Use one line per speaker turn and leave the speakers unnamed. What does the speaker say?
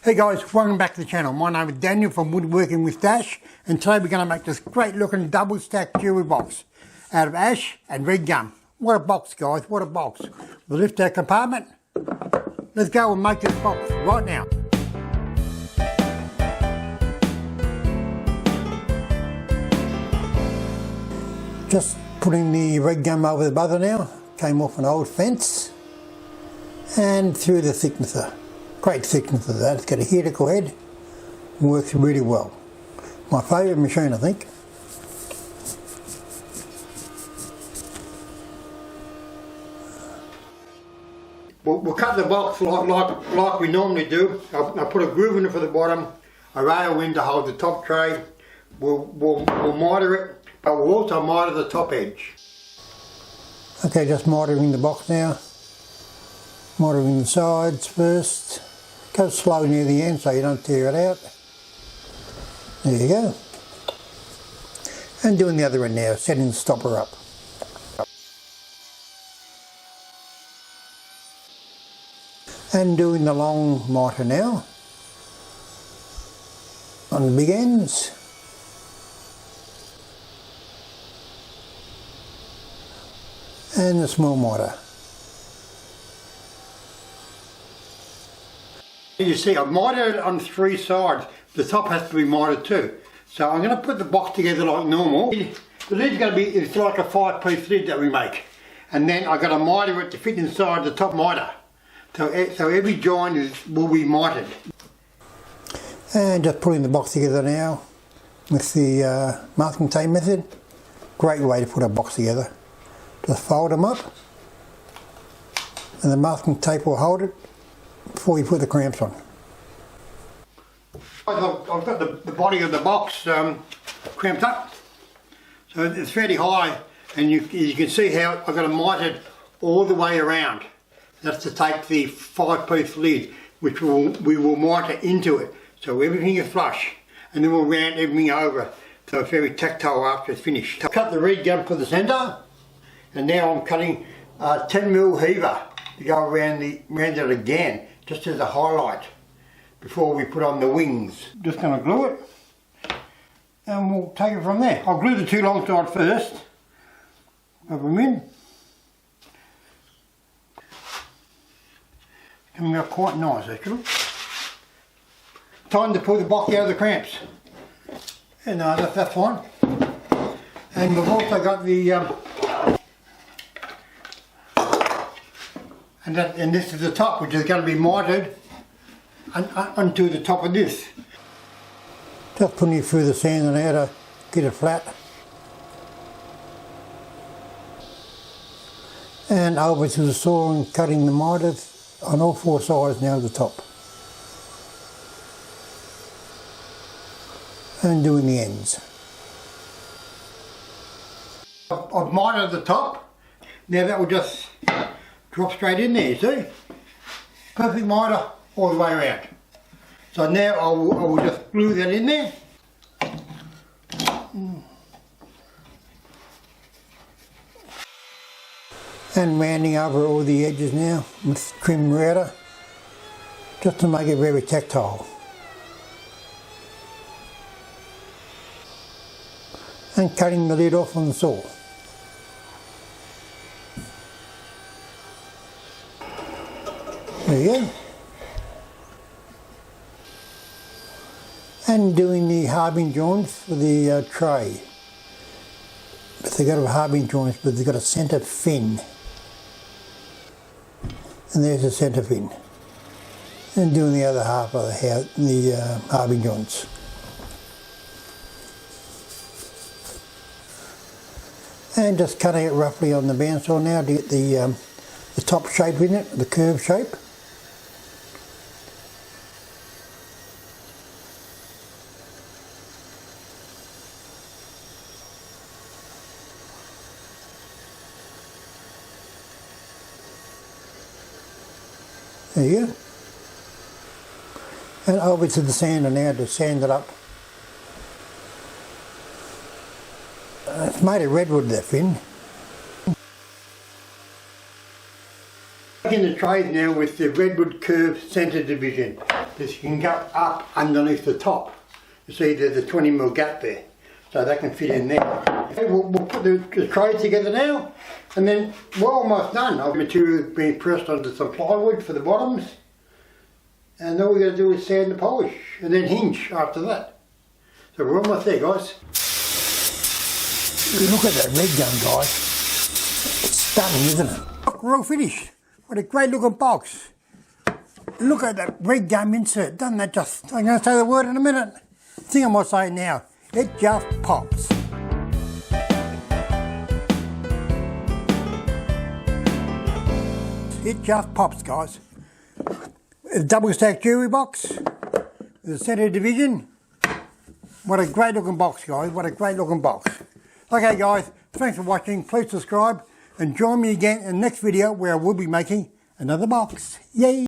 Hey guys, welcome back to the channel. My name is Daniel from Woodworking with Dash, and today we're going to make this great looking double stack jewellery box out of ash and red gum. What a box, guys, what a box. We'll lift our compartment. Let's go and make this box right now. Just putting the red gum over the buzzer now. Came off an old fence and through the thicknesser. Great thickness of that. It's got a helical head. Works really well. My favourite machine, I think. We'll cut the box like we normally do. I'll put a groove in it for the bottom, a rail in to hold the top tray. We'll miter it, but we'll also miter the top edge. Okay, just mitering the box now. Mitering the sides first. Go slow near the end so you don't tear it out. There you go. And doing the other end now, setting the stopper up. And doing the long miter now. On the big ends. And the small miter. You see, I've mitered it on three sides. The top has to be mitered too. So I'm going to put the box together like normal. The lid's going to be, it's like a 5-piece lid that we make. And then I've got to miter it to fit inside the top miter. So every joint will be mitered. And just putting the box together now with the masking tape method. Great way to put a box together. Just fold them up and the masking tape will hold it before you put the clamps on. I've got the body of the box clamped up, so it's fairly high, and you can see how I've got it mitered all the way around. That's to take the 5-piece lid, which we will miter into it, so everything is flush, and then we'll round everything over, so it's very tactile after it's finished. So I cut the red gum for the centre, and now I'm cutting a 10mm heaver to go around it again, just as a highlight before we put on the wings. Just going to glue it and we'll take it from there. I'll glue the two long sides first. Rub them in. Coming out quite nice actually. Time to pull the box out of the clamps. And that's fine. And we've also got the and this is the top, which is going to be mitered onto the top of this. Just putting it through the sand and out to get it flat. And over to the saw and cutting the miters on all four sides now to the top. And doing the ends. I've mitered the top. Now that will just drop straight in there, you see? Perfect miter all the way around. So now I will just glue that in there. And rounding over all the edges now with trim router, just to make it very tactile. And cutting the lid off on the saw. There you go. And doing the harbing joints for the tray. But they've got a harbing joints, but they've got a centre fin. And there's the centre fin. And doing the other half of the harbing joints. And just cutting it roughly on the bandsaw now to get the top shape in it, the curved shape. There you go. And over to the sander now to sand it up. It's made of redwood, that fin. In the trays now with the redwood curved centre division. is you can go up underneath the top. You see there's a 20mm gap there, so that can fit in there. Okay, we'll put the tray together now, and then we're almost done. Our material being pressed onto some plywood for the bottoms, and all we got to do is sand and polish, and then hinge after that. So we're almost there, guys. Look at that red gun, guys. It's stunning, isn't it? Look, we're all finished. What a great looking box. Look at that red gum insert. Doesn't that just... I'm going to say the word in a minute. I think I might say it now. It just pops. It just pops, guys. A double stack jewellery box with a centre division. What a great looking box, guys. What a great looking box. Okay, guys. Thanks for watching. Please subscribe and join me again in the next video where I will be making another box. Yay!